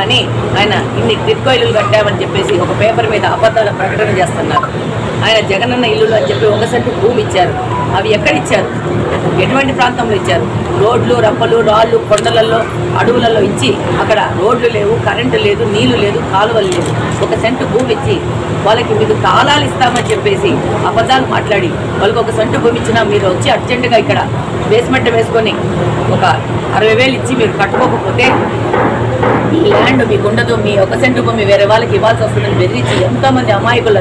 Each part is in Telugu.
కానీ ఆయన ఇన్ని టిడ్కో ఇల్లులు కట్టామని చెప్పేసి ఒక పేపర్ మీద అబద్ధాల ప్రకటన చేస్తున్నారు. ఆయన జగనన్న ఇల్లులు అని చెప్పి 1 సెంటు భూమి ఇచ్చారు. అవి ఎక్కడిచ్చారు? ఎటువంటి ప్రాంతంలో ఇచ్చారు? రోడ్లు, రప్పలు, రాళ్ళు, కొండలలో, అడవులలో ఇచ్చి అక్కడ రోడ్లు లేవు, కరెంటు లేదు, నీళ్లు లేదు, కాలువలు లేవు. 1 సెంటు భూమి ఇచ్చి వాళ్ళకి మీకు తాళాలు ఇస్తామని చెప్పేసి అబద్ధాలు మాట్లాడి వాళ్ళకి 1 సెంటు భూమి ఇచ్చినా మీరు వచ్చి అర్జెంటుగా ఇక్కడ బేస్మెంట్ వేసుకొని ఒక 60,000 ఇచ్చి మీరు కట్టుకోకపోతే ఈ ల్యాండ్ మీకు ఉండదు, మీ 1 సెంటు భూమి వేరే వాళ్ళకి ఇవ్వాల్సి వస్తుందని బెదిరించి ఎంతోమంది అమాయకులు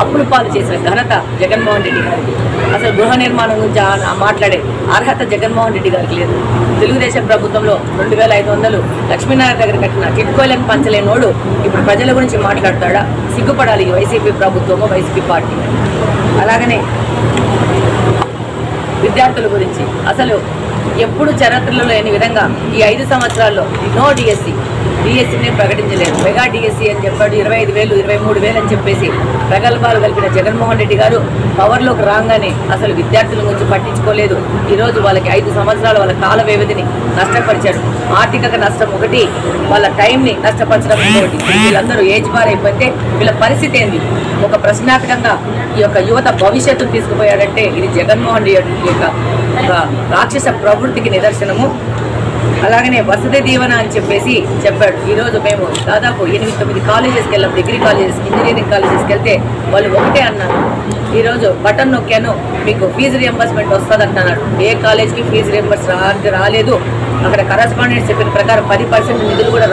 అప్పులు పాలు చేసిన ఘనత జగన్మోహన్ రెడ్డి గారికి. అసలు గృహ నిర్మాణం గురించి మాట్లాడే అర్హత జగన్మోహన్ రెడ్డి గారికి లేదు. తెలుగుదేశం ప్రభుత్వంలో 2,500 లక్ష్మీనారాయణ దగ్గర కట్టిన టిడ్కోలను పంచలేనోడు ఇప్పుడు ప్రజల గురించి మాట్లాడతాడా? సిగ్గుపడాలి ఈ వైసీపీ ప్రభుత్వము, వైసీపీ పార్టీ. అలాగనే విద్యార్థుల గురించి అసలు ఎప్పుడు చరిత్రలో లేని విధంగా ఈ 5 సంవత్సరాల్లో నో డిఎస్సీని ప్రకటించలేదు. మెగా డిఎస్సీ అని చెప్పాడు. 25,000, 23,000 అని చెప్పేసి ప్రగల్భాలు కలిపిన జగన్మోహన్ రెడ్డి గారు పవర్లోకి రాగానే అసలు విద్యార్థుల గురించి పట్టించుకోలేదు. ఈరోజు వాళ్ళకి 5 సంవత్సరాలు వాళ్ళ కాల వ్యవధిని నష్టపరిచాడు. ఆర్థిక నష్టం ఒకటి, వాళ్ళ టైంని నష్టపరచడం ఇంకోటి. వీళ్ళందరూ ఏజ్ బార్ అయిపోతే వీళ్ళ పరిస్థితి ఏంది? ఒక ప్రశ్నార్థకంగా ఈ యొక్క యువత భవిష్యత్తును తీసుకుపోయాడంటే ఇది జగన్మోహన్ రెడ్డి యొక్క రాక్షస ప్రవృత్తికి నిదర్శనము. అలాగనే వసతి దీవెన అని చెప్పేసి చెప్పాడు. ఈరోజు మేము దాదాపు 8-9 కాలేజెస్కి వెళ్ళాం, డిగ్రీ కాలేజెస్కి, ఇంజనీరింగ్ కాలేజెస్కి వెళ్తే వాళ్ళు ఒకటే అన్నారు, ఈరోజు బటన్ నొక్కాను మీకు ఫీజు రియంబర్స్మెంట్ వస్తుంది అంటున్నాడు. ఏ కాలేజ్కి ఫీజు రియంబర్స్ రాలేదు. అక్కడ కరస్పాండెంట్స్ చెప్పిన ప్రకారం 10% నిధులు కూడా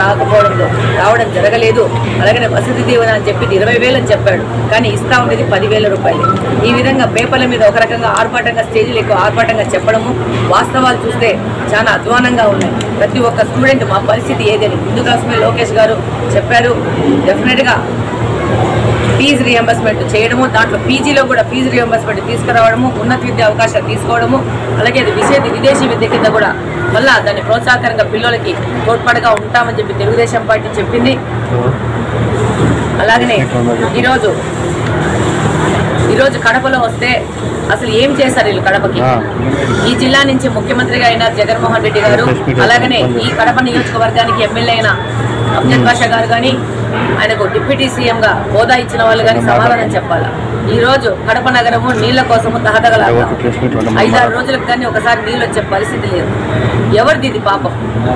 రావడం జరగలేదు. అలాగనే వసతి దీవెన అని చెప్పి 20,000 అని చెప్పాడు, కానీ ఇస్తా ఉండేది 10,000 రూపాయలు. ఈ విధంగా పేపర్ల మీద ఒక రకంగా ఆర్భాటంగా, స్టేజీలు ఎక్కువ ఆర్భాటంగా చెప్పడము, వాస్తవాలు చూస్తే చాలా అధ్వానంగా ఉన్నాయి. ప్రతి ఒక్క స్టూడెంట్ మా పరిస్థితి ఏదని ఇందుకోసమే లోకేష్ గారు చెప్పారు. డెఫినెట్గా ఫీజు రియంబర్స్మెంట్ చేయడము, దాంట్లో పీజీలో కూడా ఫీజు రియంబర్స్మెంట్ తీసుకురావడము, ఉన్నత విద్య అవకాశాలు తీసుకోవడము, అలాగే విదేశీ విద్య కింద కూడా మళ్ళా దాన్ని ప్రోత్సాహకరంగా పిల్లలకి తోడ్పాటుగా ఉంటామని చెప్పి తెలుగుదేశం పార్టీ చెప్పింది. అలాగనే ఈరోజు కడపలో వస్తే అసలు ఏం చేశారు వీళ్ళు కడపకి? ఈ జిల్లా నుంచి ముఖ్యమంత్రిగా అయిన జగన్మోహన్ రెడ్డి గారు, అలాగనే ఈ కడప నియోజకవర్గానికి ఎమ్మెల్యే అయిన అంజద్ బాషా గారు కానీ, ఆయనకు డిప్యూటీ సీఎంగా హోదా ఇచ్చిన వాళ్ళు కానీ సమాధానం చెప్పాలా? ఈరోజు కడప నగరము నీళ్ల కోసము తహతగలాగా 5-6 రోజులకు కానీ ఒకసారి నీళ్ళు వచ్చే పరిస్థితి లేదు. ఎవరిది ఇది పాపం?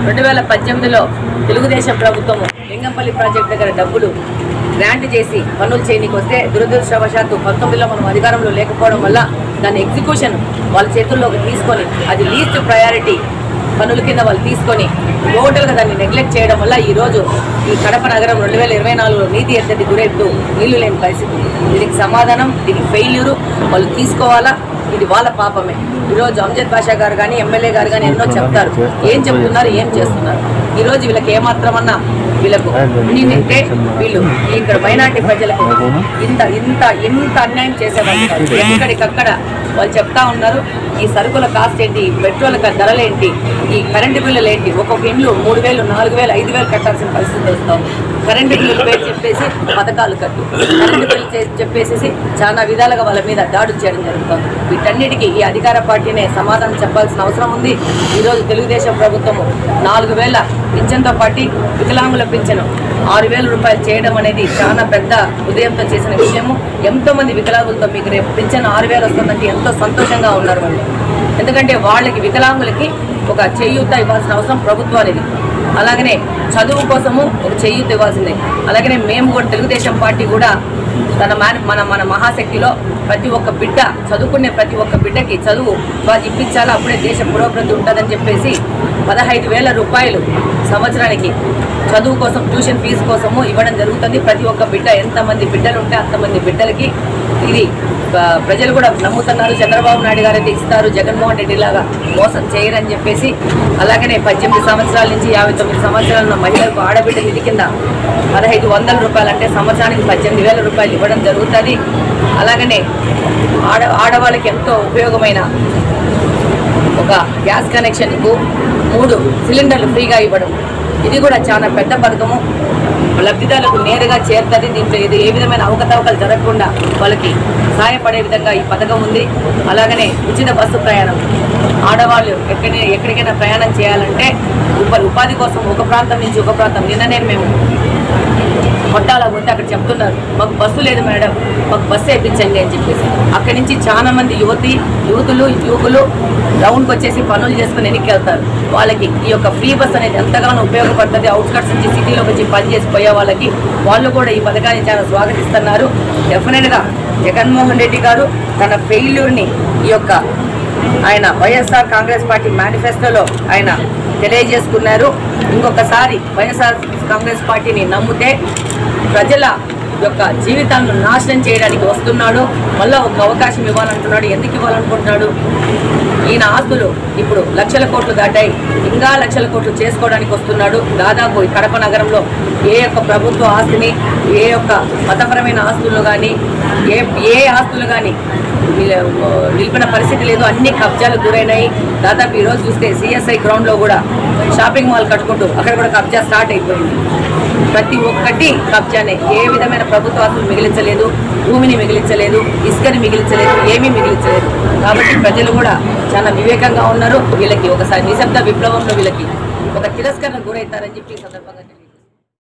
2018లో తెలుగుదేశం ప్రభుత్వము లింగంపల్లి ప్రాజెక్టు దగ్గర డబ్బులు గ్రాంట్ చేసి పనులు చేయడానికి వస్తే దురదృష్టవశాత్తు 19లో మనం అధికారంలో లేకపోవడం వల్ల దాని ఎగ్జిక్యూషన్ వాళ్ళ చేతుల్లోకి తీసుకొని అది లీస్ట్ ప్రయారిటీ పనుల కింద వాళ్ళు తీసుకొని టోటల్గా దాన్ని నెగ్లెక్ట్ చేయడం వల్ల ఈరోజు ఈ కడప నగరం 2024లో నీతి ఎద్దడి గురైతూ నీళ్లు లేని పరిస్థితి. దీనికి సమాధానం, దీనికి ఫెయిల్యూరు వాళ్ళు తీసుకోవాలా. ఇది వాళ్ళ పాపమే. ఈరోజు అంజద్ బాషా గారు కానీ, ఎమ్మెల్యే గారు కానీ ఎన్నో చెప్తారు, ఏం చెప్తున్నారు, ఏం చేస్తున్నారు? ఈరోజు వీళ్ళకి ఏమాత్రమన్నా వీళ్ళకు నింటే వీళ్ళు ఇక్కడ మైనార్టీ ప్రజలకు ఇంత అన్యాయం చేసేవాళ్ళు కాదు. ఎక్కడికక్కడ వాళ్ళు చెప్తా ఉన్నారు, ఈ సరుకుల కాస్ట్ ఏంటి, పెట్రోల్ ధరలేంటి, ఈ కరెంటు బిల్లులు ఏంటి, ఒక్కొక్క ఇండ్లు 3,000, 4,000, 5,000 కట్టాల్సిన పరిస్థితి వస్తాం. కరెంటు బిల్లులు పేరు చెప్పేసి పథకాలు కట్టు, కరెంటు బిల్లు చెప్పేసి చాలా విధాలుగా వాళ్ళ మీద దాడులు చేయడం జరుగుతుంది. వీటన్నిటికీ ఈ అధికార పార్టీనే సమాధానం చెప్పాల్సిన అవసరం ఉంది. ఈరోజు తెలుగుదేశం ప్రభుత్వము 4,000 పింఛన్తో పాటు వికలాంగుల పింఛను 6,000 రూపాయలు చేయడం అనేది చాలా పెద్ద ఉదయంతో చేసిన విషయము. ఎంతోమంది వికలాంగులతో మీకు రేపు పింఛను 6,000 వస్తుందంటే ఎంతో సంతోషంగా ఉన్నారు వాళ్ళు. ఎందుకంటే వాళ్ళకి వికలాంగులకి ఒక చేయూత ఇవ్వాల్సిన అవసరం ప్రభుత్వానికి. అలాగనే చదువు కోసము ఒక చేయూత ఇవ్వాల్సిందే. అలాగనే మేము కూడా తెలుగుదేశం పార్టీ కూడా మన మహాశక్తిలో ప్రతి ఒక్క బిడ్డ చదువుకునే ప్రతి ఒక్క బిడ్డకి చదువు ఇప్పించాలా, అప్పుడే దేశ పురోగతి ఉంటుందని చెప్పేసి 15,000 రూపాయలు సంవత్సరానికి చదువు కోసం, ట్యూషన్ ఫీజు కోసము ఇవ్వడం జరుగుతుంది. ప్రతి ఒక్క బిడ్డ ఎంతమంది బిడ్డలు ఉంటే అంతమంది బిడ్డలకి ఇది ప్రజలు కూడా నమ్ముతున్నారు. చంద్రబాబు నాయుడు గారు అయితే ఇస్తారు, జగన్మోహన్ రెడ్డి లాగా మోసం చేయరని చెప్పేసి. అలాగనే 18 సంవత్సరాల నుంచి 59 సంవత్సరాల ఉన్న మహిళలకు ఆడబిడ్డ నిధి కింద 1,500 రూపాయలు అంటే సంవత్సరానికి 18,000 రూపాయలు ఇవ్వడం జరుగుతుంది. అలాగనే ఆడవాళ్ళకి ఎంతో ఉపయోగమైన ఒక గ్యాస్ కనెక్షన్కు 3 సిలిండర్లు ఫ్రీగా ఇవ్వడం, ఇది కూడా చాలా పెద్ద పథకము. లబ్ధిదారులకు నేరుగా చేరుతుంది. దీంట్లో ఏ విధమైన అవకతవకలు జరగకుండా వాళ్ళకి సహాయపడే విధంగా ఈ పథకం ఉంది. అలాగనే ఉచిత బస్సు ప్రయాణం ఆడవాళ్ళు ఎక్కడికైనా ప్రయాణం చేయాలంటే ఉపాధి కోసం ఒక ప్రాంతం నుంచి ఒక ప్రాంతం నిన్ననే మేము కొట్టాల పోతే అక్కడ చెప్తున్నారు మాకు బస్సు లేదు మేడం, మాకు బస్సు వేయించండి అని చెప్పేసి. అక్కడి నుంచి చాలా మంది యువకులు రౌండ్కి వచ్చేసి పనులు చేసుకుని వెనక్కి వెళ్తారు. వాళ్ళకి ఈ యొక్క ఫ్రీ బస్ అనేది ఎంతగానో ఉపయోగపడుతుంది. అవుట్స్కట్స్ నుంచి సిటీలోకి వచ్చి పనిచేసి పోయే వాళ్ళకి వాళ్ళు కూడా ఈ పథకాన్ని చాలా స్వాగతిస్తున్నారు. డెఫినెట్గా జగన్మోహన్ రెడ్డి గారు తన ఫెయిల్యూర్ని ఈ యొక్క ఆయన వైఎస్ఆర్ కాంగ్రెస్ పార్టీ మేనిఫెస్టోలో ఆయన తెలియజేసుకున్నారు. ఇంకొకసారి వైఎస్ఆర్ కాంగ్రెస్ పార్టీని నమ్మితే ప్రజల యొక్క జీవితాలను నాశనం చేయడానికి వస్తున్నాడు. మళ్ళీ ఒక అవకాశం ఇవ్వాలంటున్నాడు. ఎందుకు ఇవ్వాలనుకుంటున్నాడు? ఈయన ఆస్తులు ఇప్పుడు లక్షల కోట్లు దాటాయి, ఇంకా లక్షల కోట్లు చేసుకోవడానికి వస్తున్నాడు. దాదాపు ఈ కడప నగరంలో ఏ యొక్క ప్రభుత్వ ఆస్తిని, ఏ యొక్క మతపరమైన ఆస్తులు కానీ ఏ ఆస్తులు కానీ నిలిపిన పరిస్థితి లేదు. అన్ని కబ్జాలకు గురైనాయి. దాదాపు ఈరోజు చూస్తే సిఎస్ఐ గ్రౌండ్లో కూడా షాపింగ్ మాల్ కట్టుకుంటూ అక్కడ కూడా కబ్జా స్టార్ట్ అయిపోయింది. ప్రతి ఒక్కటి కబ్జానే. ఏ విధమైన ప్రభుత్వ ఆస్తులు మిగిలించలేదు, భూమిని మిగిలించలేదు, ఇసుకని మిగిలించలేదు, ఏమీ మిగిలించలేదు. కాబట్టి ప్రజలు కూడా చాలా వివేకంగా ఉన్నారు. వీళ్ళకి ఒకసారి నిశ్శబ్ద విప్లవంలో వీళ్ళకి ఒక తిరస్కరణ గురవుతారని చెప్పి సందర్భంగా